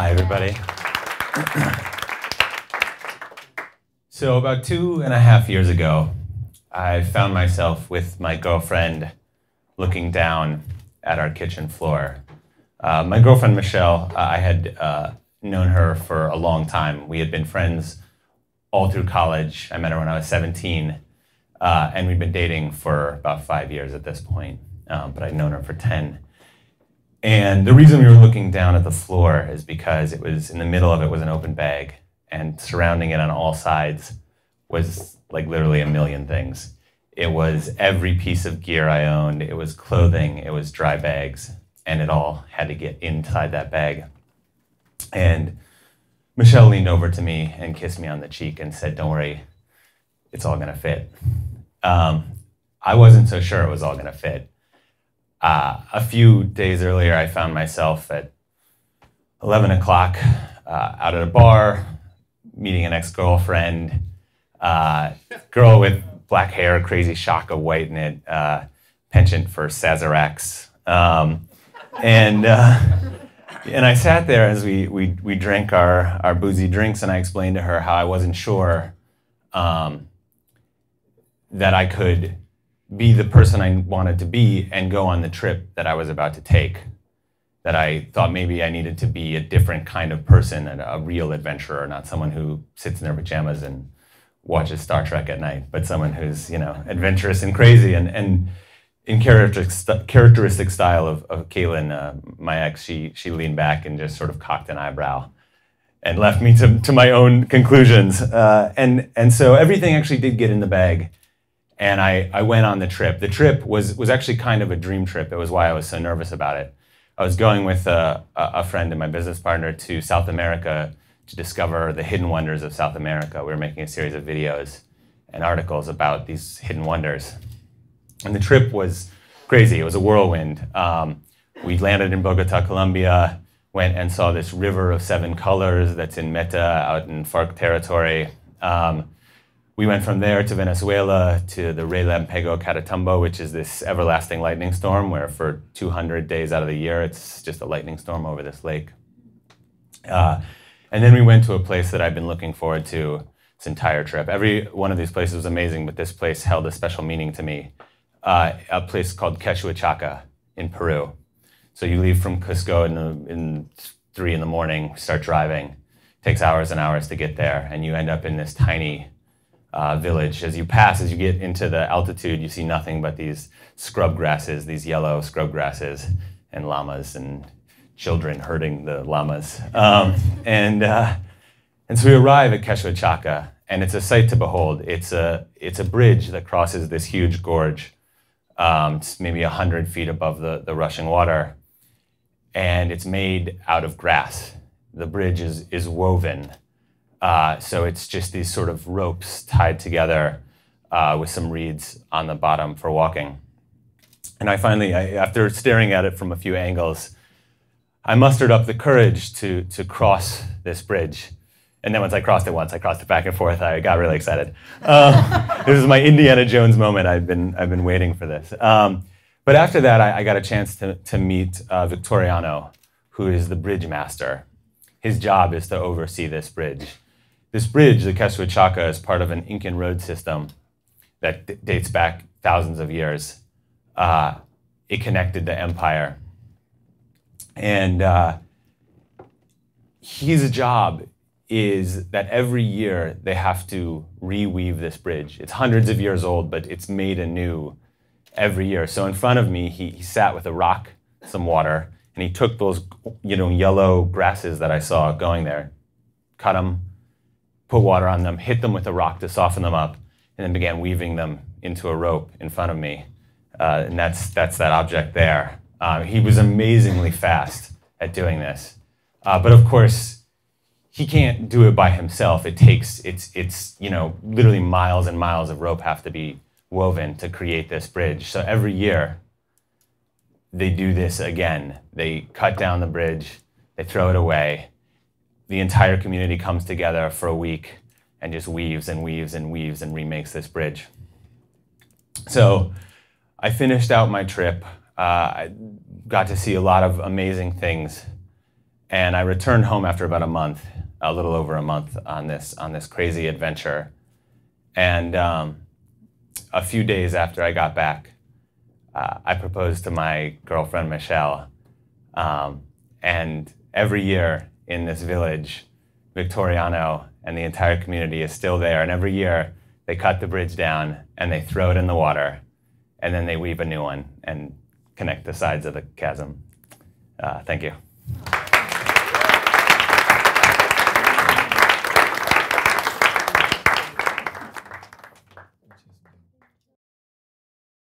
Hi, everybody. So about 2.5 years ago, I found myself with my girlfriend looking down at our kitchen floor. My girlfriend, Michelle, I had known her for a long time. We had been friends all through college. I met her when I was 17, and we'd been dating for about 5 years at this point, but I'd known her for 10. And the reason we were looking down at the floor is because it was, in the middle of it was an open bag, and surrounding it on all sides was like literally a million things. It was every piece of gear I owned, it was clothing, it was dry bags, and it all had to get inside that bag. And Michelle leaned over to me and kissed me on the cheek and said, "Don't worry, it's all gonna fit." I wasn't so sure it was all gonna fit. A few days earlier, I found myself at 11 o'clock out at a bar, meeting an ex-girlfriend, girl with black hair, crazy shock of white in it, penchant for Sazeracs. And I sat there as we drank our boozy drinks, and I explained to her how I wasn't sure that I could be the person I wanted to be and go on the trip that I was about to take. That I thought maybe I needed to be a different kind of person, and a real adventurer, not someone who sits in their pajamas and watches Star Trek at night, but someone who's, adventurous and crazy. And in characteristic style of Caitlin, my ex, she leaned back and just sort of cocked an eyebrow and left me to my own conclusions. And so everything actually did get in the bag. And I went on the trip. The trip was actually kind of a dream trip. It was why I was so nervous about it. I was going with a friend and my business partner to South America to discover the hidden wonders of South America. We were making a series of videos and articles about these hidden wonders. And the trip was crazy. It was a whirlwind. We landed in Bogota, Colombia, went and saw this river of 7 colors that's in Meta, out in FARC territory. We went from there to Venezuela to the Relámpago Catatumbo, which is this everlasting lightning storm where for 200 days out of the year, it's just a lightning storm over this lake. And then we went to a place that I've been looking forward to this entire trip. Every one of these places was amazing, but this place held a special meaning to me. A place called Quechuachaca in Peru. So you leave from Cusco in 3 in the morning, start driving. It takes hours and hours to get there, and you end up in this tiny village. As you get into the altitude, you see nothing but these scrub grasses, these yellow scrub grasses, and llamas and children herding the llamas. And so we arrive at Quechuachaca, and it's a sight to behold. It's a bridge that crosses this huge gorge. It's maybe 100 feet above the rushing water, and it's made out of grass. The bridge is woven. So it's just these sort of ropes tied together with some reeds on the bottom for walking. And I finally, after staring at it from a few angles, I mustered up the courage to cross this bridge. And then once I crossed it back and forth, I got really excited. This is my Indiana Jones moment. I've been waiting for this. But after that, I got a chance to meet Victoriano, who is the bridge master. His job is to oversee this bridge. This bridge, the Quechuachaca, is part of an Incan road system that dates back thousands of years. It connected the empire. And his job is that every year they have to reweave this bridge. It's hundreds of years old, but it's made anew every year. So in front of me, he sat with a rock, some water, and he took those yellow grasses that I saw going there, cut them, put water on them, hit them with a rock to soften them up, and then began weaving them into a rope in front of me. And that's that object there. He was amazingly fast at doing this. But of course, he can't do it by himself. It's literally miles and miles of rope have to be woven to create this bridge. So every year, they do this again. They cut down the bridge, they throw it away. The entire community comes together for a week and just weaves and weaves and weaves and remakes this bridge. So I finished out my trip. I got to see a lot of amazing things. And I returned home after about a month, a little over a month on this crazy adventure. And a few days after I got back, I proposed to my girlfriend, Michelle. And every year in this village, Victoriano and the entire community is still there. And every year they cut the bridge down and they throw it in the water. And then they weave a new one and connect the sides of the chasm. Thank you.